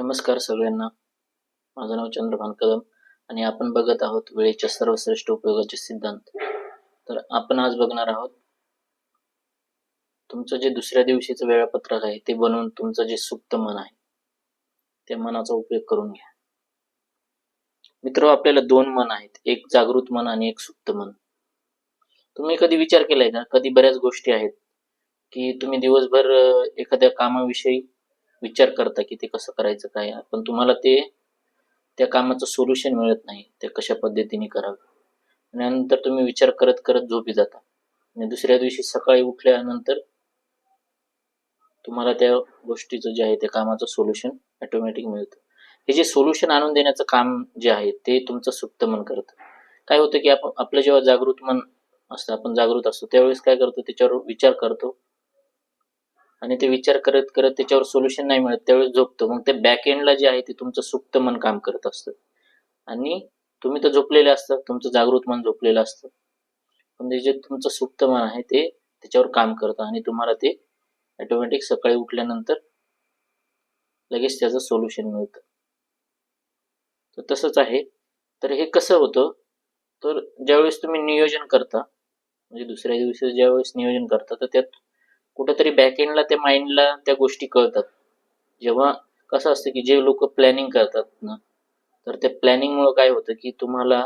नमस्कार सगळ्यांना. माझं नाव चंद्रभान कदम आणि आपण बघत आहोत वेळेच्या सर्वश्रेष्ठ उपयोगाचे सिद्धांत. तर आपण आज बघणार आहोत तुमचं जे दुसऱ्या दिवशीचं वेळापत्रक आहे ते बनवून तुमचं जे सुप्त मन आहे त्या मनाचा उपयोग करून घ्या. मित्र, आपल्याला दोन मन आहेत, एक जागृत मन आणि एक सुप्त मन. तुम्ही कधी विचार केलाय का? कधी बऱ्याच गोष्टी आहेत की तुम्ही दिवसभर एखाद्या कामाविषयी विचार करता की ते कसं करायचं काय, पण तुम्हाला त्या कामाचं सोल्युशन मिळत नाही, ते कशा पद्धतीने करावं. आणि नंतर तुम्ही विचार करत करत झोपी जाता आणि दुसऱ्या दिवशी सकाळी उठल्यानंतर तुम्हाला त्या गोष्टीचं जे आहे त्या कामाचं सोल्युशन ऑटोमॅटिक मिळतं. हे जे सोल्युशन आणून देण्याचं काम जे आहे ते तुमचं सुप्त मन करतं. काय होतं की आपलं जेव्हा जागृत मन असतं, आपण जागृत असतो त्यावेळेस काय करतो, त्याच्यावर विचार करतो आणि ते विचार करत करत त्याच्यावर सोल्युशन नाही मिळत त्यावेळेस झोपतो. मग ते बॅक एंडला जे आहे ते तुमचं सुप्त मन काम करत असतं आणि तुम्ही तर झोपलेले असता, तुमचं जागृत मन झोपलेलं असतं, पण ते जे तुमचं सुप्त मन आहे ते त्याच्यावर काम करतं आणि तुम्हाला ते ऑटोमॅटिक सकाळी उठल्यानंतर लगेच त्याचं सोल्युशन मिळतं. तर तसंच आहे. तर हे कसं होतं, तर ज्यावेळेस तुम्ही नियोजन करता, म्हणजे दुसऱ्या दिवशी ज्यावेळेस नियोजन करता, तर त्यात कुठेतरी बॅकएंडला त्या माइंडला त्या गोष्टी कळतात. जेव्हा कसं असतं की जे लोक प्लॅनिंग करतात ना, तर त्या प्लॅनिंगमुळे काय होतं की तुम्हाला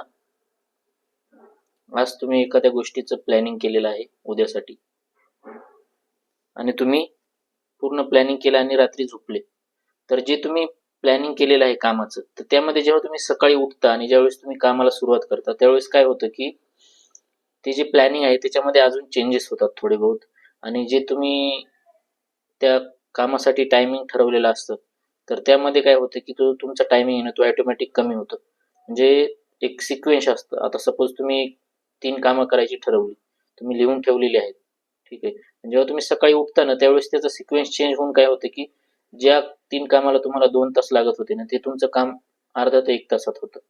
आज तुम्ही एखाद्या गोष्टीचं प्लॅनिंग केलेलं आहे उद्यासाठी आणि तुम्ही पूर्ण प्लॅनिंग केलं आणि रात्री झोपले, तर जे तुम्ही प्लॅनिंग केलेलं आहे कामाचं, तर त्यामध्ये जेव्हा तुम्ही सकाळी उठता आणि ज्यावेळेस तुम्ही कामाला सुरुवात करता त्यावेळेस काय होतं की ते जे प्लॅनिंग आहे त्याच्यामध्ये अजून चेंजेस होतात थोडे बहुत, आणि जे तुम्ही त्या कामासाठी टायमिंग ठरवलेलं असतं तर त्यामध्ये काय होतं की तो तुमचा टायमिंग आहे ना तो ऑटोमॅटिक कमी होतो. म्हणजे एक सिक्वेन्स असतं. आता सपोज तुम्ही 3 कामं करायची ठरवली, तुम्ही लिहून ठेवलेली आहेत, ठीक आहे. जेव्हा तुम्ही सकाळी उठता ना त्यावेळेस त्याचा सिक्वेन्स चेंज होऊन काय होतं की ज्या 3 कामाला तुम्हाला 2 तास लागत होते ना ते तुमचं काम अर्धा ते 1 तासात होतं.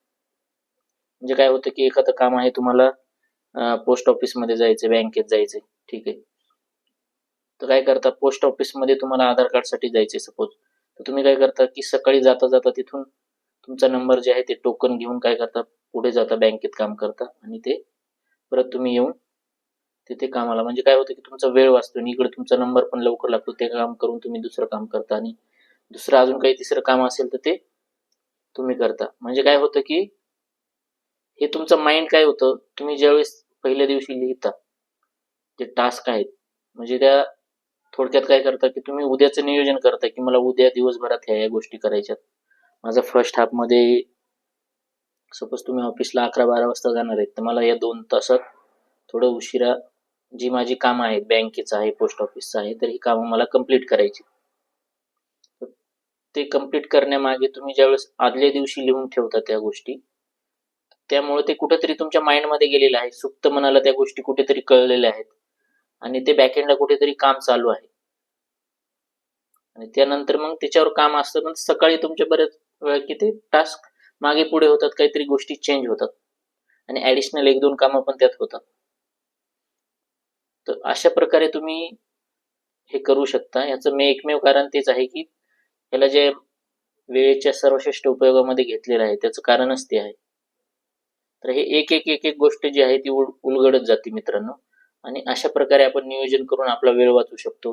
म्हणजे काय होतं की एखादं काम आहे तुम्हाला पोस्ट ऑफिसमध्ये जायचं, बँकेत जायचं, ठीक आहे. तर काय करता, पोस्ट ऑफिसमध्ये तुम्हाला आधार कार्डसाठी जायचे सपोज, तर तुम्ही काय करता की सकाळी जाता जाता तिथून तुमचा नंबर जे आहे ते टोकन घेऊन काय करता, पुढे जाता, बँकेत काम करता आणि ते परत तुम्ही येऊन तिथे कामाला, म्हणजे काय होतं की तुमचा वेळ वाचतो आणि इकडे तुमचा नंबर पण लवकर लागतो. ते काम करून तुम्ही दुसरं काम करता आणि दुसरं अजून काही तिसरं काम असेल तर ते तुम्ही करता. म्हणजे काय होतं की हे तुमचं माइंड काय होतं, तुम्ही ज्यावेळेस पहिल्या दिवशी लिहिता जे टास्क आहेत, म्हणजे त्या थोडक्यात काय करता की तुम्ही उद्याचं नियोजन करता की मला उद्या दिवसभरात ह्या गोष्टी करायच्यात. माझा फर्स्ट हाफ मध्ये सपोज तुम्ही ऑफिसला 11-12 वाजता जाणार आहेत, तर मला या 2 तासात थोडं उशिरा जी माझी कामं आहेत, बँकेचं आहे, पोस्ट ऑफिसचं आहे, तर ही कामं मला कंप्लीट करायची. ते कंप्लीट करण्यामागे तुम्ही ज्यावेळेस आदल्या दिवशी लिहून ठेवता त्या गोष्टी, त्यामुळे ते कुठेतरी तुमच्या माइंडमध्ये गेलेलं आहे, सुप्त मनाला त्या गोष्टी कुठेतरी कळलेल्या आहेत आणि ते बॅकएंडला कुठेतरी काम चालू आहे आणि त्यानंतर मग त्याच्यावर काम असतं. पण सकाळी तुमच्या बऱ्याच वेळा की ते टास्क मागे पुढे होतात, काहीतरी गोष्टी चेंज होतात आणि ऍडिशनल 1-2 कामं पण त्यात होतात. तर अशा प्रकारे तुम्ही हे करू शकता. याचं मी एकमेव कारण तेच आहे की याला जे वेळेच्या सर्वश्रेष्ठ उपयोगामध्ये घेतलेलं आहे त्याचं कारणच ते आहे. तर हे एक एक एक एक गोष्ट जी आहे ती उलगडत जाते मित्रांनो, आणि अशा प्रकारे आपण नियोजन करून आपला वेळ वाचू शकतो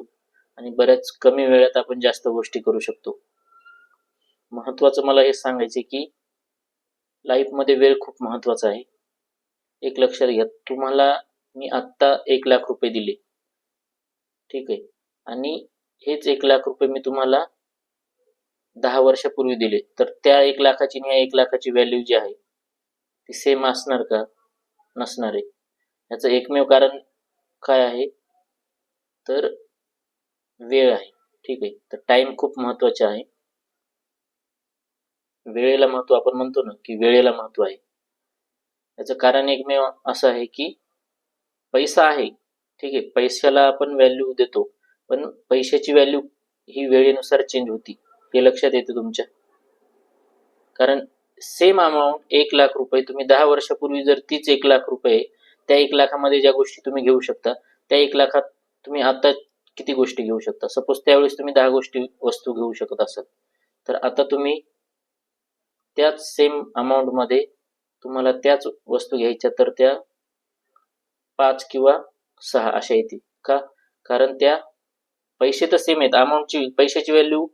आणि बऱ्याच कमी वेळात आपण जास्त गोष्टी करू शकतो. महत्वाचं मला हे सांगायचे की लाईफमध्ये वेळ खूप महत्वाचा आहे. एक लक्षात घ्या, तुम्हाला मी आत्ता 1,00,000 रुपये दिले, ठीक आहे, आणि हेच 1,00,000 रुपये मी तुम्हाला 10 वर्षापूर्वी दिले, तर त्या 1,00,000ची आणि या 1,00,000ची व्हॅल्यू जी आहे ती सेम असणार का? नसणार आहे. याचं एकमेव कारण काय आहे, तर वेळ आहे, ठीक आहे. तर टाइम खूप महत्वाचा आहे. वेळेला महत्व, आपण म्हणतो ना की वेळेला महत्व आहे. याचं कारण एकमेव असं आहे की पैसा आहे, ठीक आहे, पैशाला आपण व्हॅल्यू देतो, पण पैशाची व्हॅल्यू ही वेळेनुसार चेंज होती, हे लक्षात येतं तुमच्या. कारण सेम अमाऊंट 1,00,000 रुपये तुम्ही 10 वर्षापूर्वी जर तीच 1,00,000 रुपये त्या 1,00,000मध्ये ज्या गोष्टी तुम्ही घेऊ शकता त्या 1,00,000 तुम्ही आता किती गोष्टी घेऊ शकता. सपोज त्यावेळेस तुम्ही 10 गोष्टी वस्तू घेऊ शकत असाल, तर आता तुम्ही त्याच सेम अमाऊंट मध्ये तुम्हाला त्याच वस्तू घ्यायच्या, तर त्या 5 किंवा 6 अशा येतील. का? कारण त्या पैसे तर सेम आहेत, अमाऊंटची पैशाची व्हॅल्यू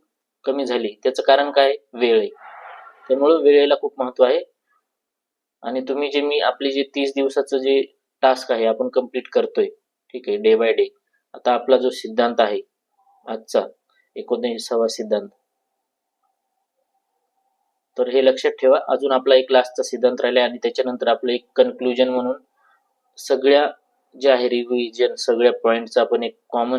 कमी झाली. त्याचं कारण काय? वेळ आहे. त्यामुळे वेळेला खूप महत्व आहे. आणि तुम्ही जे आपली जे 30 दिवसाचं जे टास्क आहे आपण कंप्लीट करतोय, ठीक आहे, डे बाय डे. आता आपला जो सिद्धांत आहे आजचा 19वा सिद्धांत, तर हे लक्षात ठेवा. अजून आपला एक लास्टचा सिद्धांत राहिला आणि त्याच्यानंतर आपलं एक कन्क्लुजन म्हणून सगळ्या जे आहे रिव्हिजन सगळ्या पॉइंटचा आपण एक कॉमन